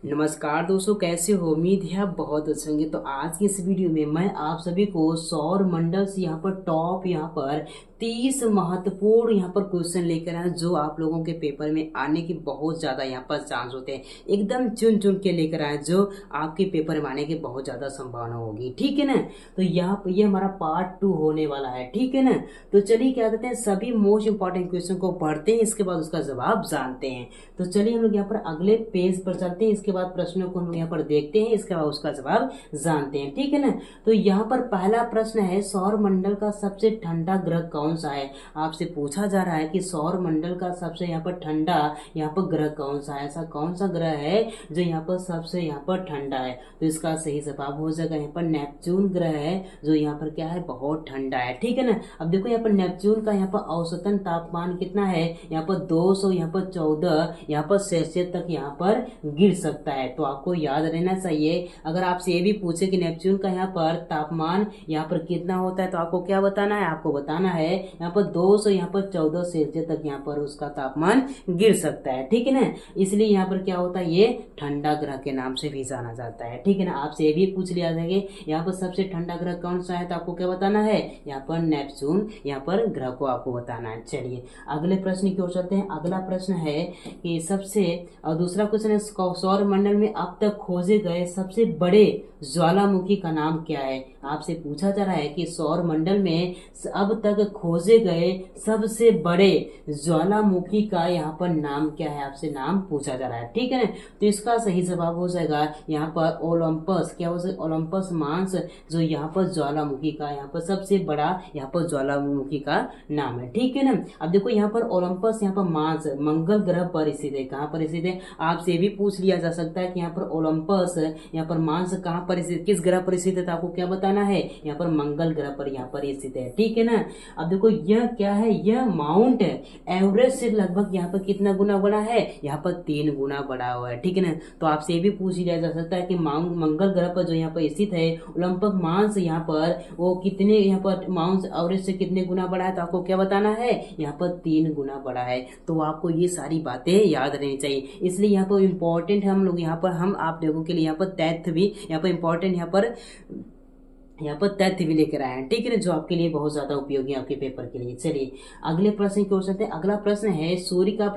नमस्कार दोस्तों, कैसे हो? उम्मीद है आप बहुत अच्छे होंगे। तो आज की इस वीडियो में मैं आप सभी को सौर मंडल से यहाँ पर टॉप 30 महत्वपूर्ण क्वेश्चन लेकर आए जो आप लोगों के पेपर में आने की बहुत ज्यादा चांस होते हैं। एकदम चुन चुन के लेकर आए जो आपके पेपर में आने की बहुत ज्यादा संभावना होगी। ठीक है ना? तो यहाँ पर ये हमारा पार्ट 2 होने वाला है। ठीक है ना? तो चलिए क्या कहते हैं, सभी मोस्ट इंपॉर्टेंट क्वेश्चन को पढ़ते हैं, इसके बाद उसका जवाब जानते हैं। तो चलिए हम लोग यहाँ पर अगले पेज पर चलते हैं, इसके बाद प्रश्नों को हम लोग यहाँ पर देखते हैं, इसके बाद उसका जवाब जानते हैं। ठीक है ना? तो यहाँ पर पहला प्रश्न है, सौर मंडल का सबसे ठंडा ग्रह कौन सा है? आपसे पूछा जा रहा है कि सौर मंडल का सबसे यहाँ पर ठंडा ग्रह कौन सा है, ऐसा कौन सा ग्रह है जो यहाँ पर सबसे ठंडा है? तो इसका सही जवाब हो जाएगा यहाँ पर नेपच्यून ग्रह है, जो यहाँ पर क्या है, बहुत ठंडा है। ठीक है ना? अब देखो यहाँ पर नेपच्यून का यहाँ पर औसतन तापमान कितना है, यहाँ पर 214 सेल्सियस तक यहाँ पर गिर सकता है। तो आपको याद रहना चाहिए, अगर आपसे ये भी पूछे कि नेपच्यून का यहाँ पर तापमान यहाँ पर कितना होता है, तो आपको क्या बताना है? आपको बताना है यहाँ पर 214 सेल्सियस तक यहाँ पर उसका तापमान गिर सकता है। ठीक है ना? इसलिए यहाँ पर क्या होता है, ये ठंडा ग्रह के नाम से भी जाना जाता है। ठीक है ना? आपसे ये भी पूछ लिया जाएगा यहाँ पर सबसे ठंडा ग्रह कौन सा है, तो आपको क्या बताना है? यहाँ पर नेपच्यून यहाँ पर ग्रह को आपको बताना है। चलिए अगले प्रश्न की ओर चलते हैं। अगला प्रश्न है कि और दूसरा क्वेश्चन है, सौर मंडल में अब तक खोजे गए सबसे बड़े ज्वालामुखी का नाम क्या है? आपसे पूछा जा रहा है कि सौर मंडल में अब तक खोजे गए सबसे बड़े ज्वालामुखी का यहाँ पर नाम क्या है? आपसे नाम पूछा जा रहा है। ठीक है ना? तो इसका सही जवाब हो जाएगा यहाँ पर ओलंपस। क्या हो जाएगा? ओलंपस मांस, जो यहाँ पर ज्वालामुखी का यहाँ पर सबसे बड़ा यहाँ पर ज्वालामुखी का नाम है। ठीक है ना? अब देखो यहाँ पर ओलंपस यहाँ पर मांस मंगल ग्रह पर स्थित है। कहाँ पर स्थित है? आपसे भी पूछ लिया जा सकता है कि यहाँ पर ओलंपस यहाँ पर मांस कहाँ पर स्थित, किस ग्रह पर स्थित है? तो आपको क्या बताना है? यहाँ पर मंगल ग्रह पर यहाँ पर स्थित है। ठीक है ना? अब देखो यह क्या है, यह माउंट एवरेस्ट से लगभग यहाँ पर कितना गुना बड़ा है? यहाँ पर 3 गुना बड़ा हुआ है। ठीक है ना? तो आपसे भी पूछ लिया जा सकता है कि मंगल ग्रह पर जो यहाँ पर स्थित है ओलंपस मांस यहाँ पर वो कितने यहाँ पर माउंट एवरेस्ट से कितने गुना बड़ा है? तो आपको क्या बताना है? यहाँ पर 3 गुना बड़ा है। तो आपको ये सारी बातें याद रहनी चाहिए, इसलिए यहाँ पर इम्पोर्टेंट है। हम लोग यहाँ पर हम आप लोगों के लिए यहाँ पर तथ्य भी यहाँ पर इम्पोर्टेंट यहाँ पर तथ्य भी लेकर आए हैं। ठीक है ना? जो आपके लिए बहुत ज्यादा उपयोगी है आपके पेपर के लिए। चलिए अगले प्रश्न की ओर चलते हैं। अगला प्रश्न है, सूर्य का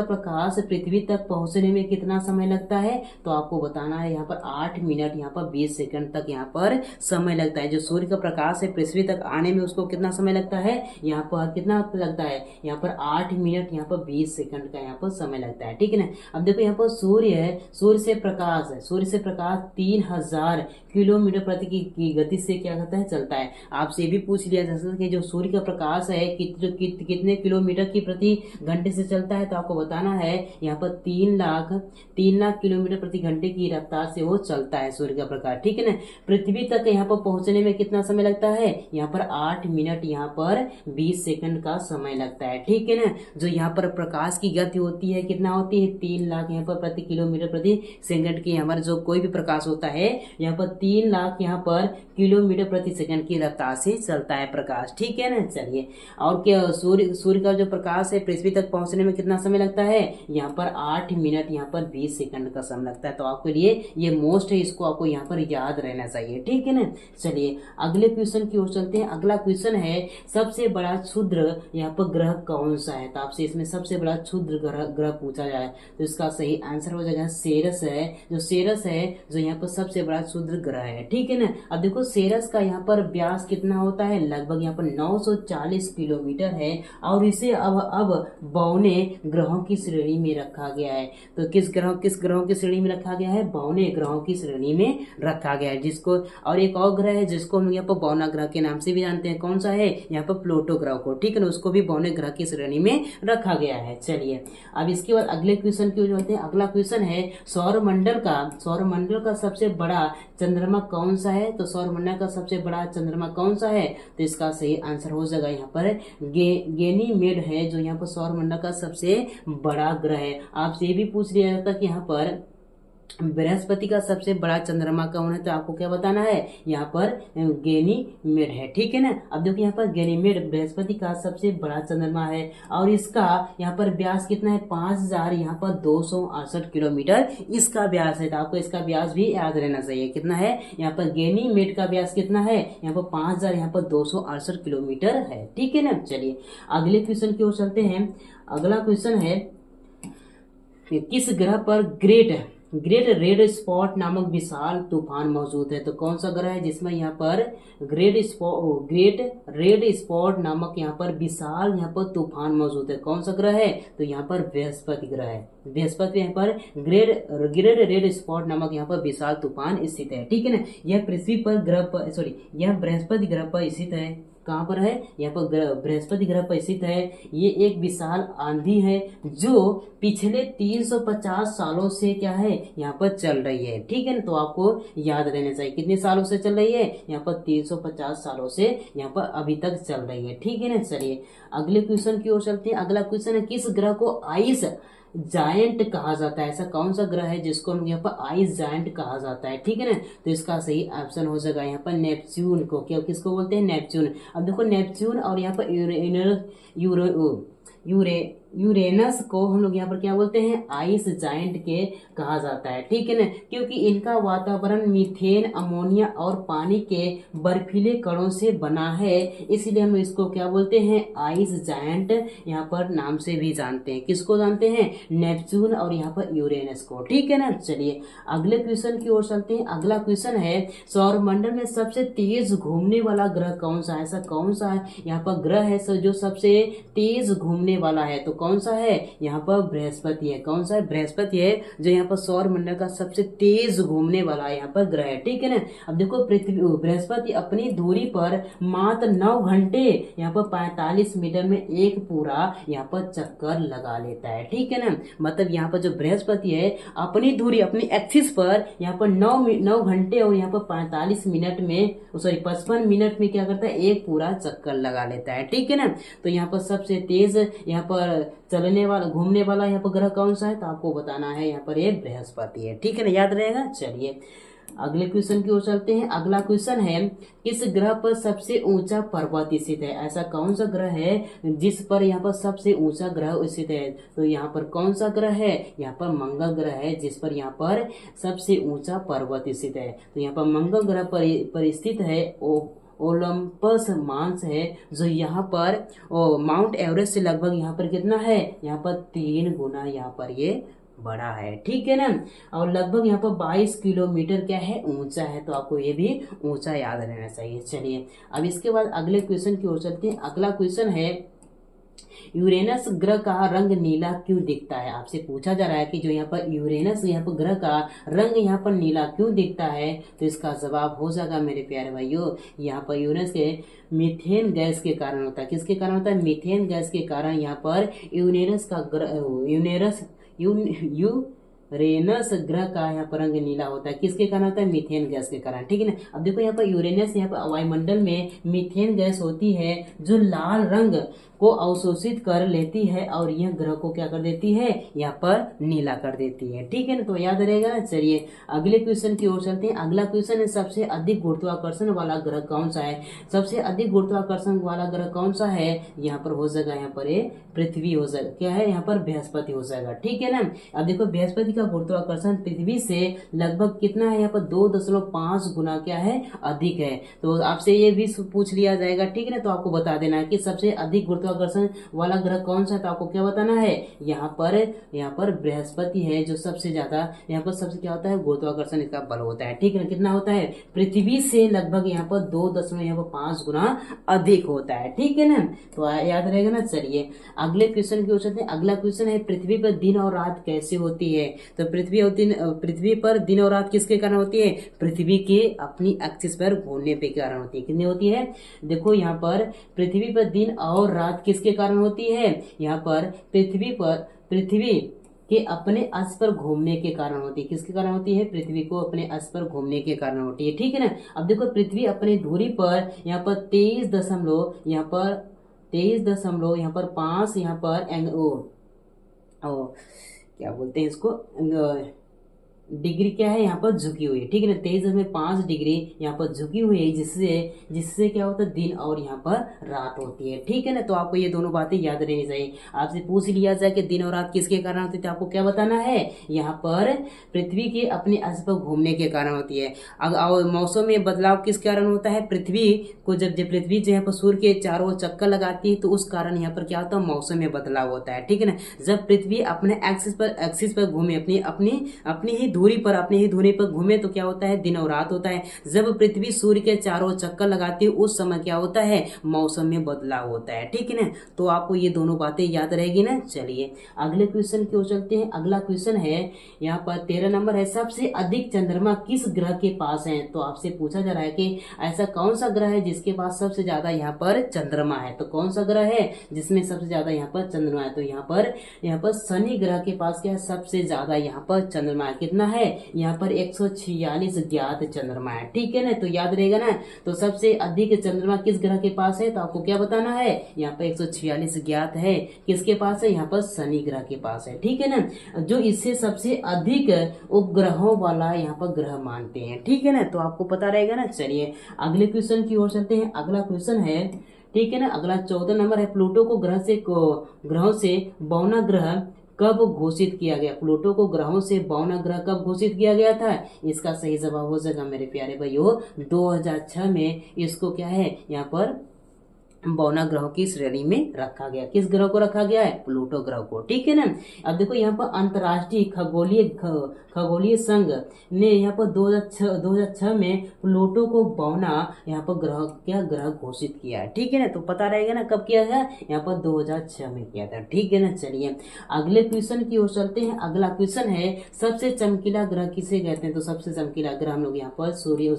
प्रकाश पृथ्वी तक पहुंचने में कितना समय लगता है? तो आपको बताना है यहाँ पर 8 मिनट यहाँ पर 20 सेकंड तक यहाँ पर समय लगता है। जो सूर्य का प्रकाश है पृथ्वी तक आने में उसको कितना समय लगता है? यहाँ पर कितना लगता है? यहाँ पर 8 मिनट यहाँ पर 20 सेकंड का यहाँ पर समय लगता है। ठीक है ना? अब देखो यहाँ पर सूर्य से प्रकाश 3000 किलोमीटर प्रति की गति से क्या करता है, चलता है। आपसे भी पूछ लिया जा सकता है कि जो सूर्य का प्रकाश है कितने किलोमीटर की प्रति घंटे से चलता है? तो आपको बताना है यहाँ पर 3 लाख किलोमीटर प्रति घंटे की रफ्तार से वो चलता है सूर्य का प्रकाश। ठीक है ना? पृथ्वी तक यहाँ पर पहुंचने में कितना समय लगता है? यहाँ पर 8 मिनट यहाँ पर 20 सेकंड का समय लगता है। ठीक है ना? जो यहाँ पर प्रकाश की गति होती है कितना होती है? 3 लाख यहाँ पर प्रति किलोमीटर प्रति सेकंड की हमारा जो कोई भी प्रकाश होता है यहाँ पर 3 लाख यहाँ पर किलोमीटर प्रति सेकंड की रफ्तार से चलता है प्रकाश। ठीक है ना? चलिए और क्या सूर्य का जो प्रकाश है पृथ्वी तक पहुंचने में कितना समय लगता है? यहाँ पर 8 मिनट यहाँ पर 20 सेकंड का समय लगता है। तो आपके लिए ये मोस्ट है, इसको आपको यहाँ पर याद रहना चाहिए। ठीक है ना? चलिए अगले क्वेश्चन की ओर चलते हैं। अगला क्वेश्चन है, सबसे बड़ा क्षुद्र यहाँ पर ग्रह कौन सा है? तो आपसे इसमें सबसे बड़ा क्षुद्र ग्रह पूछा जाए तो इसका सही आंसर हो जाएगा सेरस है। जो यहाँ पर सबसे बड़ा क्षुद्र ग्रह है। ठीक है ना? अब देखो सेरस का यहाँ पर व्यास कितना होता है? लगभग यहाँ पर 940 किलोमीटर है और इसे अब बौने ग्रहों की श्रेणी में रखा गया है। तो किस ग्रहों की श्रेणी में रखा गया है? बौने ग्रहों की श्रेणी में रखा गया है। जिसको और एक और ग्रह है जिसको हम यहाँ पर बौना ग्रह के नाम से भी जानते हैं। कौन सा है? यहाँ पर प्लूटो ग्रह को। ठीक है ना? उसको भी बौने ग्रह की श्रेणी में रखा गया है। चलिए अब इसके बाद अगले क्वेश्चन की ओर चलते हैं। अगला क्वेश्चन है, सौर मंडल का सबसे बड़ा चंद्रमा कौन सा है? तो सौर मंडल का सबसे बड़ा चंद्रमा कौन सा है? तो इसका सही आंसर हो जाएगा यहाँ पर गैनीमेड है, जो यहाँ पर सौर मंडल का सबसे बड़ा ग्रह है। आपसे ये भी पूछ लिया जाता कि यहाँ पर बृहस्पति का सबसे बड़ा चंद्रमा कौन है, तो आपको क्या बताना है, यहाँ पर गैनीमेड है। ठीक है ना। अब देखो यहाँ पर गैनीमेड बृहस्पति का सबसे बड़ा चंद्रमा है और इसका यहाँ पर व्यास कितना है, 5000 यहाँ पर 268 किलोमीटर इसका व्यास है। तो आपको इसका व्यास भी याद रहना चाहिए, कितना है यहाँ पर गैनीमेड का व्यास कितना है, यहाँ पर 5000 यहाँ पर 268 किलोमीटर है। ठीक है ना। चलिए अगले क्वेश्चन की ओर चलते हैं। अगला क्वेश्चन है, किस ग्रह पर ग्रेट ग्रेट रेड स्पॉट नामक विशाल तूफान मौजूद है। तो कौन सा ग्रह है जिसमें यहाँ पर ग्रेट रेड स्पॉट नामक यहाँ पर विशाल यहाँ पर तूफान मौजूद है, कौन सा ग्रह है, तो यहाँ पर बृहस्पति ग्रह है। बृहस्पति यहाँ पर ग्रेट रेड स्पॉट नामक यहाँ पर विशाल तूफान स्थित है। ठीक है ना। यह पृथ्वी पर ग्रह पर यह बृहस्पति ग्रह पर स्थित है। कहाँ पर है, यहाँ पर बृहस्पति ग्रह पर स्थित है। ये एक विशाल आंधी है जो पिछले 350 सालों से क्या है, यहाँ पर चल रही है। ठीक है ना। तो आपको याद रहना चाहिए कितने सालों से चल रही है, यहाँ पर 350 सालों से यहाँ पर अभी तक चल रही है। ठीक है ना। चलिए अगले क्वेश्चन की ओर चलते हैं। अगला क्वेश्चन है, किस ग्रह को आइस जायंट कहा जाता है। ऐसा कौन सा ग्रह है जिसको हम यहाँ पर आइस जायंट कहा जाता है। ठीक है ना। तो इसका सही ऑप्शन हो जाएगा यहाँ पर नेपच्यून को। क्या किसको बोलते हैं, नेपच्यून। अब देखो नेपच्यून और यहाँ पर यूरेनस को हम लोग यहाँ पर क्या बोलते हैं, आइस जायंट के कहा जाता है। ठीक है ना। क्योंकि इनका वातावरण मीथेन, अमोनिया और पानी के बर्फीले कणों से बना है, इसलिए हम इसको क्या बोलते हैं, आइस जायंट यहाँ पर नाम से भी जानते हैं। किसको जानते हैं, नेपच्यून और यहाँ पर यूरेनस को। ठीक है ना। चलिए अगले क्वेश्चन की ओर चलते हैं। अगला क्वेश्चन है, सौरमंडल में सबसे तेज घूमने वाला ग्रह कौन सा है। ऐसा कौन सा है यहाँ पर ग्रह है जो सबसे तेज घूमने वाला है, तो कौन सा है, यहाँ पर बृहस्पति है। कौन सा है, बृहस्पति है जो यहाँ पर सौर मंडल का सबसे तेज घूमने वाला यहाँ पर ग्रह है। ठीक है ना। अब देखो बृहस्पति अपनी दूरी पर मात्र 9 घंटे यहाँ पर 45 मिनट में एक पूरा यहाँ पर चक्कर लगा लेता है। ठीक है ना। मतलब यहाँ पर जो बृहस्पति है अपनी दूरी अपनी एक्सिस पर यहाँ पर 9 घंटे और यहाँ पर 45 मिनट में 55 मिनट में क्या करता है, एक पूरा चक्कर लगा लेता है। ठीक है ना। तो यहाँ पर सबसे तेज यहाँ पर चलने वाला घूमने वाला यहाँ पर ग्रह कौन सा है, तो आपको बताना है यहाँ पर ये बृहस्पति है। ठीक है ना, याद रहेगा। चलिए अगले क्वेश्चन की ओर चलते हैं। अगला क्वेश्चन है, किस ग्रह पर सबसे ऊंचा पर्वत स्थित है। ऐसा कौन सा ग्रह है जिस पर यहाँ पर सबसे ऊंचा ग्रह स्थित है, तो यहाँ पर कौन सा ग्रह है, यहाँ पर मंगल ग्रह है जिस पर यहाँ पर सबसे ऊंचा पर्वत स्थित है। तो यहाँ पर मंगल ग्रह पर स्थित है ओलंपस मांस है जो यहाँ पर माउंट एवरेस्ट से लगभग यहाँ पर कितना है, यहाँ पर 3 गुना यहाँ पर ये बड़ा है। ठीक है ना। और लगभग यहाँ पर 22 किलोमीटर क्या है, ऊंचा है। तो आपको ये भी ऊंचा याद रहना चाहिए। चलिए अब इसके बाद अगले क्वेश्चन की ओर चलते हैं। अगला क्वेश्चन है, यूरेनस ग्रह का रंग नीला क्यों दिखता है। आपसे पूछा जा रहा है कि जो यहाँ पर यूरेनस यहाँ पर ग्रह का रंग यहाँ पर नीला क्यों दिखता है, तो इसका जवाब हो जाएगा मेरे प्यारे भाइयों, यहाँ पर यूरेनस के मीथेन गैस के कारण होता है। किसके कारण होता है, मीथेन गैस के कारण यहाँ पर यूरेनस ग्रह का यहाँ पर रंग नीला होता है। किसके कारण होता है, मीथेन गैस के कारण। ठीक है ना। अब देखो यहाँ पर यूरेनस यहाँ पर वायुमंडल में मीथेन गैस होती है जो लाल रंग को अवशोषित कर लेती है और यह ग्रह को क्या कर देती है, यहाँ पर नीला कर देती है। ठीक है ना, तो याद रहेगा ना। चलिए अगले क्वेश्चन की ओर चलते हैं। अगला क्वेश्चन है, सबसे अधिक गुरुत्वाकर्षण वाला ग्रह कौन सा है। सबसे अधिक गुरुत्वाकर्षण वाला ग्रह कौन सा है, यहाँ पर हो जाएगा यहाँ पर पृथ्वी हो जाएगा। क्या है, यहाँ पर बृहस्पति हो जाएगा। ठीक है ना। अब देखो बृहस्पति का गुरुत्वाकर्षण पृथ्वी से लगभग कितना है, यहाँ पर 2.5 गुना क्या है, अधिक है। तो आपसे ये भी पूछ लिया जाएगा। ठीक है ना। तो आपको बता देना है कि सबसे अधिक गुरुत्वाकर्षण वाला ग्रह कौन सा है, तो आपको क्या बताना है, यहाँ पर बृहस्पति है जो सबसे ज्यादा यहाँ पर सबसे क्या होता है, गुरुत्वाकर्षण इसका बल होता है। ठीक है ना। कितना होता है, पृथ्वी से लगभग यहाँ पर 2.5 गुना अधिक होता है। ठीक है ना, तो याद रहेगा ना। चलिए अगले क्वेश्चन की ओर चलते हैं। अगला क्वेश्चन है, पृथ्वी पर दिन और रात कैसे होती है। तो पृथ्वी पर दिन और रात किसके कारण होती है, पृथ्वी के अपनी एक्सिस पर घूमने के कारण होती है। कितनी होती है, देखो यहाँ पर पृथ्वी पर दिन और रात किसके कारण होती है, यहाँ पर पृथ्वी के अपने अक्ष पर घूमने के कारण होती है। किसके कारण होती है, पृथ्वी को अपने अक्ष पर घूमने के कारण होती है। ठीक है ना। अब देखो पृथ्वी अपनी दूरी पर यहाँ पर 23.5 क्या बोलते हैं इसको, डिग्री क्या है यहाँ पर झुकी हुई है, ठीक है ना। 23.5 डिग्री यहाँ पर झुकी हुई है, जिससे जिससे क्या होता है दिन और यहाँ पर रात होती है, ठीक है ना। तो आपको ये दोनों बातें याद रहनी चाहिए। आपसे पूछ लिया जाए कि दिन और रात किसके कारण होती है, तो आपको क्या बताना है, यहाँ पर पृथ्वी के अपने अक्ष पर घूमने के कारण होती है। अगर मौसम में बदलाव किस कारण होता है, पृथ्वी को जब पृथ्वी जो यहाँ पर सूर्य के चारों ओर चक्कर लगाती है तो उस कारण यहाँ पर क्या होता है, मौसम में बदलाव होता है, ठीक है ना। जब पृथ्वी अपने एक्सिस पर घूमे, अपनी ही धुरी पर घूमे तो क्या होता है, दिन और रात होता है। जब पृथ्वी सूर्य के चारों चक्कर लगाती है उस समय क्या होता है, मौसम में बदलाव होता है, ठीक है ना। तो आपको ये दोनों बातें याद रहेगी ना। चलिए अगले क्वेश्चन की ओर चलते हैं। अगला क्वेश्चन है यहाँ पर 13 नंबर है, सबसे अधिक चंद्रमा किस ग्रह के पास है। तो आपसे पूछा जा रहा है कि ऐसा कौन सा ग्रह है जिसके पास सबसे ज्यादा यहाँ पर चंद्रमा है। तो कौन सा ग्रह है जिसमें सबसे ज्यादा यहाँ पर चंद्रमा है, तो यहाँ पर शनि ग्रह के पास क्या है, सबसे ज्यादा यहाँ पर चंद्रमा है। कितना है, यहाँ पर 146 ज्ञात चंद्रमा है, ठीक है ना। तो याद रहेगा ना। तो सबसे अधिक चंद्रमा किस ग्रह के पास है, तो आपको क्या बताना है, यहाँ पर 146 ज्ञात है, किसके पास है, यहाँ पर शनि ग्रह के पास है, ठीक है ना। जो इससे सबसे अधिक उपग्रहों वाला यहाँ पर ग्रह मानते हैं, ठीक है ना। तो आपको पता रहेगा ना। चलिए अगले क्वेश्चन की ओर चलते हैं। अगला क्वेश्चन है, ठीक है ना, अगला 14 नंबर है, प्लूटो को ग्रहों से बौना ग्रह कब घोषित किया गया। प्लूटो को ग्रहों से बौना ग्रह कब घोषित किया गया था। इसका सही जवाब हो जाएगा मेरे प्यारे भाइयों, 2006 में इसको क्या है, यहाँ पर बौना ग्रहों की श्रेणी में रखा गया। किस ग्रह को रखा गया है, प्लूटो ग्रह को, ठीक है ना। अब देखो यहाँ पर अंतर्राष्ट्रीय खगोलीय संघ ने यहाँ पर 2006 में प्लूटो को बौना यहाँ पर ग्रह घोषित किया है, ठीक है ना। तो पता रहेगा ना कब किया था, यहाँ पर 2006 में किया था, ठीक है ना। चलिए अगले क्वेश्चन की ओर चलते हैं। अगला क्वेश्चन है, सबसे चमकीला ग्रह किसे कहते हैं। तो सबसे चमकीला ग्रह हम लोग यहाँ पर सूर्य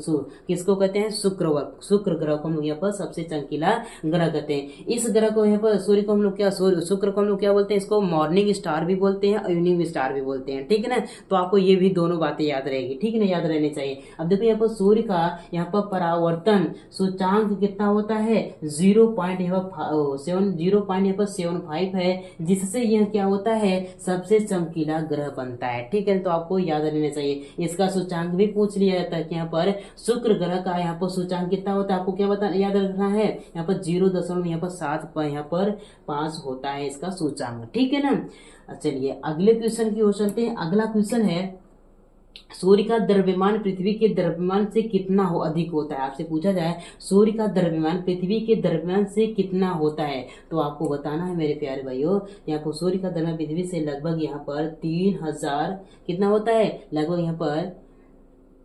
किसको कहते हैं, शुक्र ग्रह को हम लोग यहाँ पर सबसे चमकीला ग्रह कहते हैं। इस ग्रह को यहाँ पर सूर्य को हम लोग शुक्र को हम लोग क्या बोलते हैं, इसको मॉर्निंग स्टार भी बोलते हैं और इवनिंग स्टार भी बोलते हैं, ठीक है ना। तो आपको ये भी दोनों बातें याद रहेगी, ठीक है ना, याद रहनी चाहिए। अब देखो यहाँ पर सूर्य का यहाँ पर परावर्तन सूचांक कितना होता है, 0.75 है, जिससे यह क्या होता है, सबसे चमकीला ग्रह बनता है, ठीक है। तो आपको याद रहना चाहिए। इसका सूचांक भी पूछ लिया जाता है कि यहाँ पर शुक्र ग्रह का यहाँ पर सूचांक कितना होता है, आपको क्या याद रखना है, यहाँ पर 0.7 होता है इसका सूचांक, ठीक है ना। चलिए अगले क्वेश्चन की ओर चलते हैं। अगला क्वेश्चन है, सूर्य का द्रव्यमान पृथ्वी के द्रव्यमान से कितना अधिक होता है। आपसे पूछा जाए सूर्य का द्रव्यमान पृथ्वी के द्रव्यमान से कितना होता है, तो आपको बताना है मेरे प्यारे भाइयों, यहाँ पर सूर्य का द्रव्यमान पृथ्वी से लगभग यहाँ पर 3000 कितना होता है, लगभग यहाँ पर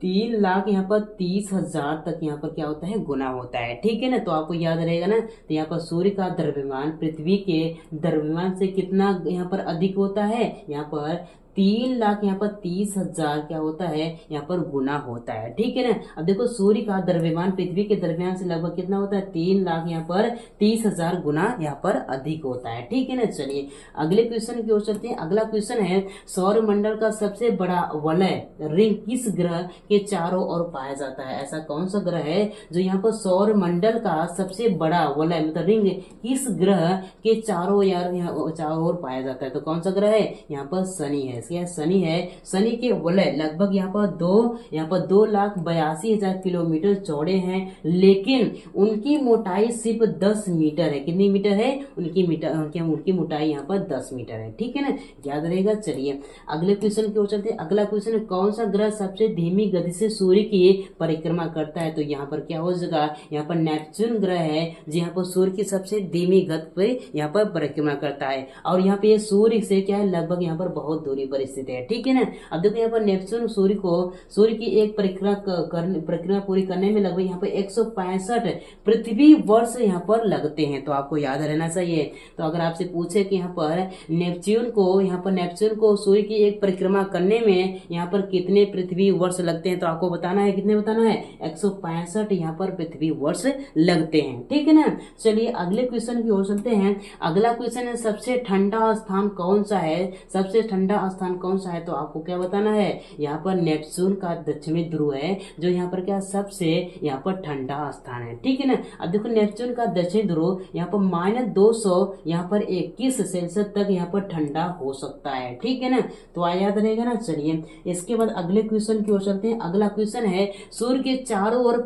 3,30,000 तक यहाँ पर क्या होता है, गुना होता है, ठीक है ना। तो आपको याद रहेगा ना। तो यहाँ पर सूर्य का द्रव्यमान पृथ्वी के द्रव्यमान से कितना यहाँ पर अधिक होता है, यहाँ पर 3,30,000 क्या होता है, यहाँ पर गुना होता है, ठीक है ना। अब देखो सूर्य का द्रव्यमान पृथ्वी के द्रव्यमान से लगभग कितना होता है, 3,00,000 यहाँ पर 30,000 गुना यहाँ पर अधिक होता है, ठीक है ना। चलिए अगले क्वेश्चन की ओर चलते हैं। अगला क्वेश्चन है, सौर मंडल का सबसे बड़ा वलय रिंग किस ग्रह के चारों ओर पाया जाता है। ऐसा कौन सा ग्रह है जो यहाँ पर सौर मंडल का सबसे बड़ा वलय मतलब रिंग किस ग्रह के चारों ओर पाया जाता है। तो कौन सा ग्रह है, यहाँ पर शनि है। शनि है। शनि के वलय लगभग यहाँ पर 2,82,000 किलोमीटर चौड़े हैं, लेकिन उनकी मोटाई सिर्फ 10 मीटर है। कितनी मीटर है, उनकी मोटाई यहाँ पर 10 मीटर है, ठीक है ना, याद रहेगा। चलिए अगले क्वेश्चन की ओर चलते हैं। अगला क्वेश्चन है, कौन सा ग्रह सबसे धीमी गति से सूर्य की परिक्रमा करता है। तो यहाँ पर क्या हो जाएगा, यहाँ पर नेपच्यून ग्रह है जो यहाँ पर सूर्य की सबसे धीमी गति पर यहाँ पर परिक्रमा करता है, और यहाँ पे सूर्य से क्या है, लगभग यहाँ पर बहुत दूरी पर स्थित है, ठीक है ना। अब देखो यहाँ पर नेपच्यून सूर्य की एक परिक्रमा पूरी करने में लगभग यहाँ पर 165 पृथ्वी वर्ष यहाँ पर लगते हैं। तो आपको याद रहना चाहिए। तो अगर आपसे पूछे कि यहाँ पर नेपच्यून को सूर्य की एक परिक्रमा करने में यहाँ पर कितने पृथ्वी वर्ष लगते हैं, तो आपको बताना है, कितने बताना है, 165 यहाँ पर पृथ्वी वर्ष लगते हैं, ठीक है ना। चलिए अगले क्वेश्चन की ओर चलते हैं। अगला क्वेश्चन है, सबसे ठंडा स्थान कौन सा है। सबसे ठंडा स्थान स्थान कौन सा है, तो आपको क्या बताना है, यहाँ पर नेपच्यून का दक्षिणी ध्रुव है जो यहाँ पर क्या सबसे यहाँ पर ठंडा स्थान है। ठीक है ना। अब देखो नेपच्यून का दक्षिणी ध्रुव यहाँ पर -200 यहाँ पर 21 सेल्सियस तक यहाँ पर ठंडा हो सकता है। ठीक है ना, तो याद रहेगा ना। चलिए इसके बाद अगले क्वेश्चन की ओर चलते हैं। अगला क्वेश्चन है सूर्य के चारों ओर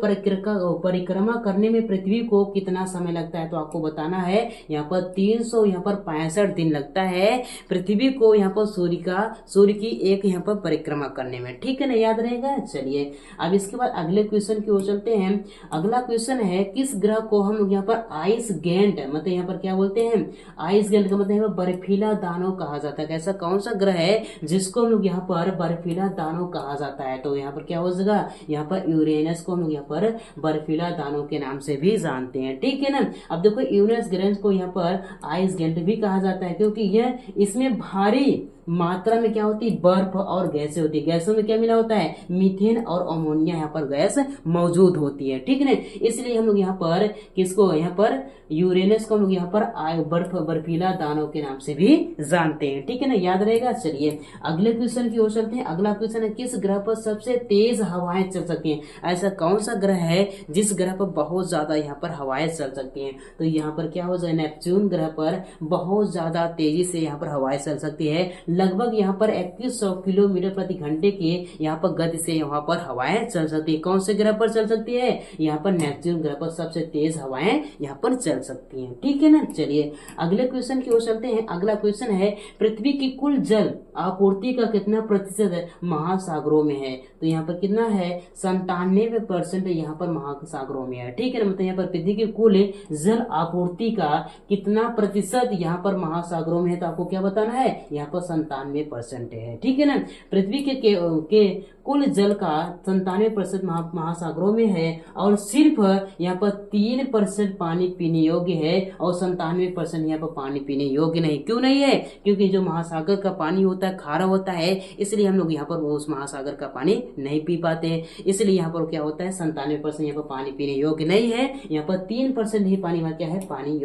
परिक्रमा करने में पृथ्वी को कितना समय लगता है, तो आपको बताना है यहाँ पर 365 दिन लगता है पृथ्वी को यहाँ पर सूर्य की एक यहाँ पर परिक्रमा करने में। ठीक है ना, याद रहेगा। चलिए अब इसके बाद अगले क्वेश्चन की ओर चलते हैं। अगला क्वेश्चन है किस ग्रह को हम लोग यहाँ पर आइस गेंट, मतलब यहाँ पर क्या बोलते हैं, आइस गेंट का मतलब यहाँ पर बर्फीला दानव कहा जाता है। ऐसा कौन सा ग्रह है जिसको हम लोग यहाँ पर बर्फीला दानव कहा जाता है, तो यहाँ पर क्या हो जाएगा, यहाँ पर यूरेनस को हम लोग यहाँ पर बर्फीला दानव के नाम से भी जानते हैं। ठीक है ना। अब देखो यूरेनस ग्रह को यहाँ पर आइस गेंट भी कहा जाता है क्योंकि यह इसमें भारी मात्रा में क्या होती है, बर्फ और गैसें होती है। गैसों में क्या मिला होता है, मीथेन और अमोनिया यहाँ पर गैस मौजूद होती है। ठीक है ना, इसलिए हम लोग यहाँ पर किसको, यहाँ पर यूरेनस को हम लोग यहाँ पर बर्फीला दानव के नाम से भी जानते हैं। ठीक है ना, याद रहेगा। चलिए अगले क्वेश्चन की ओर चलते हैं। अगला क्वेश्चन है किस ग्रह पर सबसे तेज हवाएं चल सकती हैं, ऐसा कौन सा ग्रह है जिस ग्रह पर बहुत ज्यादा यहाँ पर हवाएं चल सकती हैं, तो यहाँ पर क्या हो जाए, नेपच्यून ग्रह पर बहुत ज्यादा तेजी से यहाँ पर हवाएं चल सकती है। लगभग यहाँ पर 2100 किलोमीटर प्रति घंटे की यहाँ पर गति से यहाँ पर हवाएं चल सकती है। कौन से ग्रह पर चल सकती है, यहाँ पर नेपच्यून ग्रह पर सबसे तेज हवाएं यहाँ पर चल सकती हैं। ठीक है ना। चलिए अगले क्वेश्चन की ओर चलते हैं। अगला क्वेश्चन है पृथ्वी की कुल जल आपूर्ति का कितना प्रतिशत महासागरों में है, तो यहाँ पर कितना है, 97% यहाँ पर महासागरों में है। ठीक है ना, मतलब यहाँ पर पृथ्वी की कुल जल आपूर्ति का कितना प्रतिशत यहाँ पर महासागरों में है, तो आपको क्या बताना है, यहाँ पर 97% है। ठीक है ना, पृथ्वी के कुल जल का 97% महासागरों में है और सिर्फ यहाँ पर 3% पानी पीने योग्य है और 97% यहाँ पर पानी पीने योग्य नहीं। क्यों नहीं है, क्योंकि जो महासागर का पानी होता है खारा होता है, इसलिए हम लोग यहाँ पर उस महासागर का पानी नहीं पी पाते। इसलिए यहाँ पर क्या होता है, 97% यहाँ पर पानी पीने योग्य नहीं है, यहाँ पर 3% ही पानी क्या है, पानी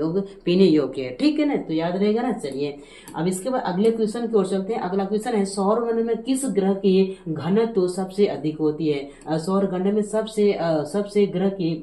पीने योग्य है। ठीक है ना, तो याद रहेगा ना। चलिए अब इसके बाद अगले क्वेश्चन की ओर चलते हैं। अगला क्वेश्चन है सौर मंडल में किस ग्रह की घनत्व सबसे अधिक होती है, सौर मंडल में सबसे ग्रह की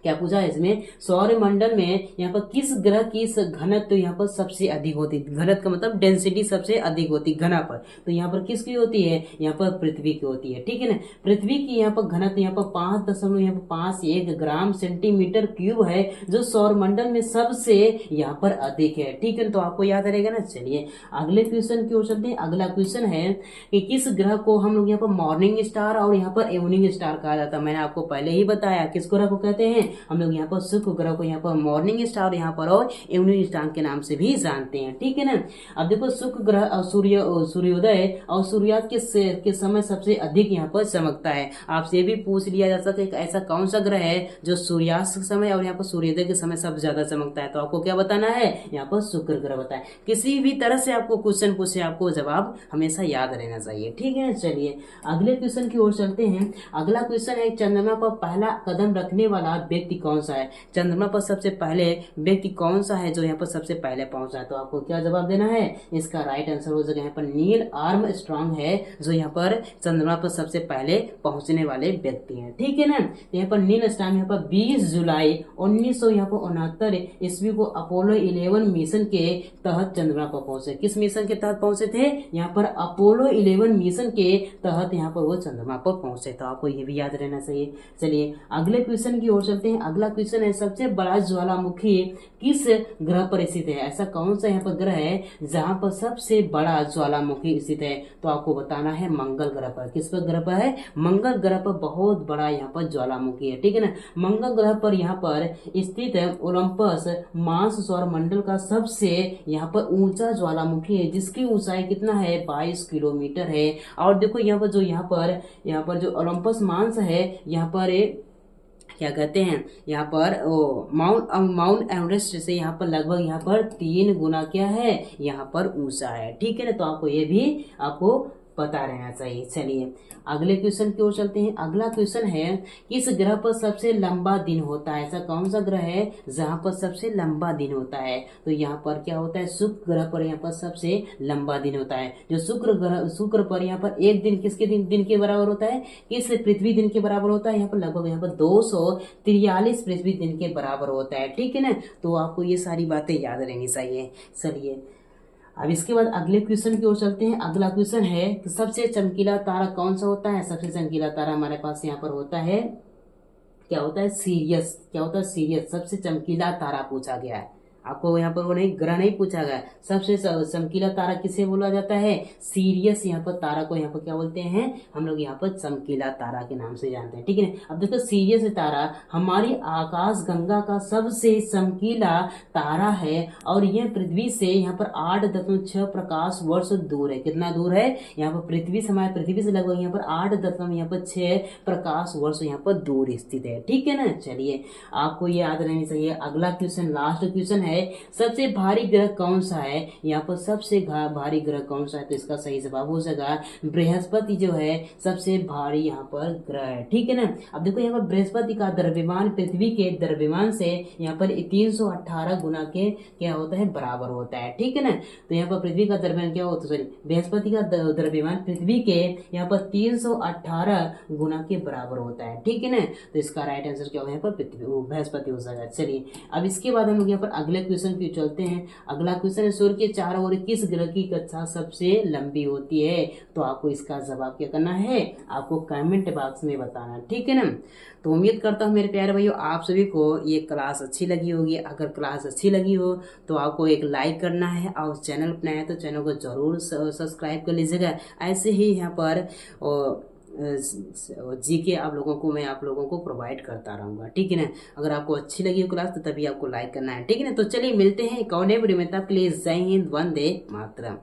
क्या पूछा है इसमें, सौर मंडल में यहाँ पर किस ग्रह की घनत्व यहाँ पर सबसे अधिक होती है, घनत्व का मतलब डेंसिटी सबसे अधिक होती है घना पर, तो यहाँ पर किसकी होती है, यहाँ पर पृथ्वी की होती है। ठीक है ना, पृथ्वी की यहाँ पर घनत्व यहाँ पर 5.51 ग्राम सेंटीमीटर क्यूब है जो सौर मंडल में सबसे यहाँ पर अधिक है। ठीक है, तो आपको याद रहेगा ना। चलिए अगले क्वेश्चन की ओर चलते हैं। अगला क्वेश्चन है कि किस ग्रह को हम लोग यहाँ पर मॉर्निंग स्टार और यहाँ पर इवनिंग स्टार कहा जाता है। मैंने आपको पहले ही बताया किस ग्रह को कहते हैं, हम लोग यहाँ पर शुक्र ग्रह को यहाँ पर मॉर्निंग स्टार यहाँ पर और इवनिंग स्टार के नाम से भी जानते हैं। ठीक है ना, अब देखो शुक्र ग्रह सूर्योदय और सूर्यास्त के समय सबसे अधिक यहाँ पर चमकता है। आपसे भी पूछ लिया जा सकता है ऐसा कौन सा ग्रह है जो सूर्यास्त के समय और यहाँ पर सूर्योदय के समय सबसे ज्यादा चमकता है, तो आपको क्या बताना है, यहाँ पर शुक्र ग्रह बताए। किसी भी तरह से आपको क्वेश्चन पूछे आपको जवाब हमेशा याद रहना चाहिए। ठीक है, चलिए अगले क्वेश्चन की ओर चलते हैं। अगला क्वेश्चन है चंद्रमा पर पहला कदम रखने वाला व्यक्ति कौन सा है, चंद्रमा पर सबसे पहले व्यक्ति कौन सा है जो यहाँ पर सबसे पहले पहुंचा है, तो आपको क्या जवाब देना है, इसका राइट आंसर हो जाएगा यहाँ पर नील आर्मस्ट्रांग है जो यहाँ पर चंद्रमा पर सबसे पहले पहुंचने वाले व्यक्ति हैं। ठीक है ना, तो यहाँ पर नील आर्मस्ट्रांग यहाँ पर 20 जुलाई 1969 ईस्वी को अपोलो 11 मिशन के तहत चंद्रमा पर पहुंचे। किस मिशन के तहत पहुंचे थे, यहाँ पर अपोलो 11 मिशन के तहत यहाँ पर वो चंद्रमा पर पहुंचे, तो आपको ये भी याद रहना चाहिए। चलिए अगले क्वेश्चन की ओर चलते हैं। अगला क्वेश्चन है सबसे बड़ा ज्वालामुखी किस ग्रह पर स्थित है, ऐसा कौन सा यहाँ पर ग्रह है जहां पर सबसे बड़ा ज्वालामुखी स्थित है, तो आपको बताना है मंगल ग्रह पर। किस पर ग्रह पर है, मंगल ग्रह पर बहुत बड़ा यहाँ पर ज्वालामुखी है। ठीक है ना, मंगल ग्रह पर यहाँ पर स्थित है ओलंपस मार्स सौर मंडल का सबसे यहाँ पर ऊंचा ज्वालामुखी है जिसकी ऊंचाई कितना है, 22 किलोमीटर है। और देखो यहाँ पर जो ओलंपस मार्स है यहाँ पर क्या कहते हैं, यहाँ पर माउंट एवरेस्ट से यहाँ पर लगभग यहाँ पर 3 गुना क्या है, यहाँ पर ऊंचा है। ठीक है ना, तो आपको ये भी आपको पता रहना चाहिए। चलिए अगले क्वेश्चन की ओर चलते हैं। अगला क्वेश्चन है किस ग्रह पर सबसे लंबा दिन होता है? ऐसा कौन सा ग्रह है जहां पर सबसे लंबा दिन होता है? तो यहाँ पर क्या होता है, शुक्र ग्रह पर यहाँ पर सबसे लंबा दिन होता है। जो शुक्र पर यहाँ पर एक दिन किसके दिन के बराबर होता है? किस पृथ्वी दिन के बराबर होता है? यहाँ पर लगभग यहाँ पर 243 पृथ्वी दिन के बराबर होता है। ठीक है ना, तो आपको ये सारी बातें याद रहनी चाहिए। चलिए अब इसके बाद अगले क्वेश्चन की ओर चलते हैं। अगला क्वेश्चन है कि सबसे चमकीला तारा कौन सा होता है? सबसे चमकीला तारा हमारे पास यहाँ पर होता है, क्या होता है, सीरियस। क्या होता है? सीरियस। सबसे चमकीला तारा पूछा गया है आपको, यहाँ पर वो नहीं, ग्रह नहीं पूछा गया। सबसे चमकीला तारा किसे बोला जाता है? सीरियस। यहाँ पर तारा को यहाँ पर क्या बोलते हैं हम लोग? यहाँ पर चमकीला तारा के नाम से जानते हैं। ठीक है, अब देखो सीरियस तारा हमारी आकाश गंगा का सबसे चमकीला तारा है और यह पृथ्वी से यहाँ पर 8.6 प्रकाश वर्ष दूर है। कितना दूर है? यहाँ पर पृथ्वी से, हमारे पृथ्वी से लगभग यहाँ पर 8.6 प्रकाश वर्ष यहाँ पर दूर स्थित है। ठीक है ना, चलिए आपको ये याद रहनी चाहिए। अगला क्वेश्चन, लास्ट क्वेश्चन है सबसे भारी ग्रह कौन सा है? यहाँ पर सबसे भारी ग्रह कौन सा है? तो इसका सही जवाब हो जाएगा बृहस्पति जो है सबसे भारी यहाँ पर ग्रह है। ठीक है ना, अब देखो यहाँ पर बृहस्पति का द्रव्यमान पृथ्वी के द्रव्यमान से यहाँ पर 318 गुना के क्या होता है? बराबर होता है। ठीक है ना, तो यहाँ पर पृथ्वी का द्रव्यमान क्या होता है, सॉरी बृहस्पति का द्रव्यमान पृथ्वी के यहाँ पर 318 गुना के बराबर होता है। ठीक है ना, तो इसका राइट आंसर क्या होगा? यहाँ पर बृहस्पति हो जाएगा। चलिए अब इसके बाद हम लोग यहाँ पर अगले क्वेश्चन पे चलते हैं। अगला क्वेश्चन है सूर्य के चारों ओर किस ग्रह की कक्षा सबसे लंबी होती है? तो आपको इसका जवाब क्या करना है? आपको कमेंट बॉक्स में बताना है। ठीक है ना, तो उम्मीद करता हूँ मेरे प्यारे भाइयों आप सभी को ये क्लास अच्छी लगी होगी। अगर क्लास अच्छी लगी हो तो आपको एक लाइक करना है और चैनल पर नया है तो चैनल को जरूर सब्सक्राइब कर लीजिएगा। ऐसे ही यहाँ पर जीके आप लोगों को प्रोवाइड करता रहूंगा। ठीक है ना, अगर आपको अच्छी लगी हो क्लास तो तभी आपको लाइक करना है। ठीक है ना, तो चलिए मिलते हैं एक और नए वीडियो में, तब के लिए जय हिंद, वंदे मातरम।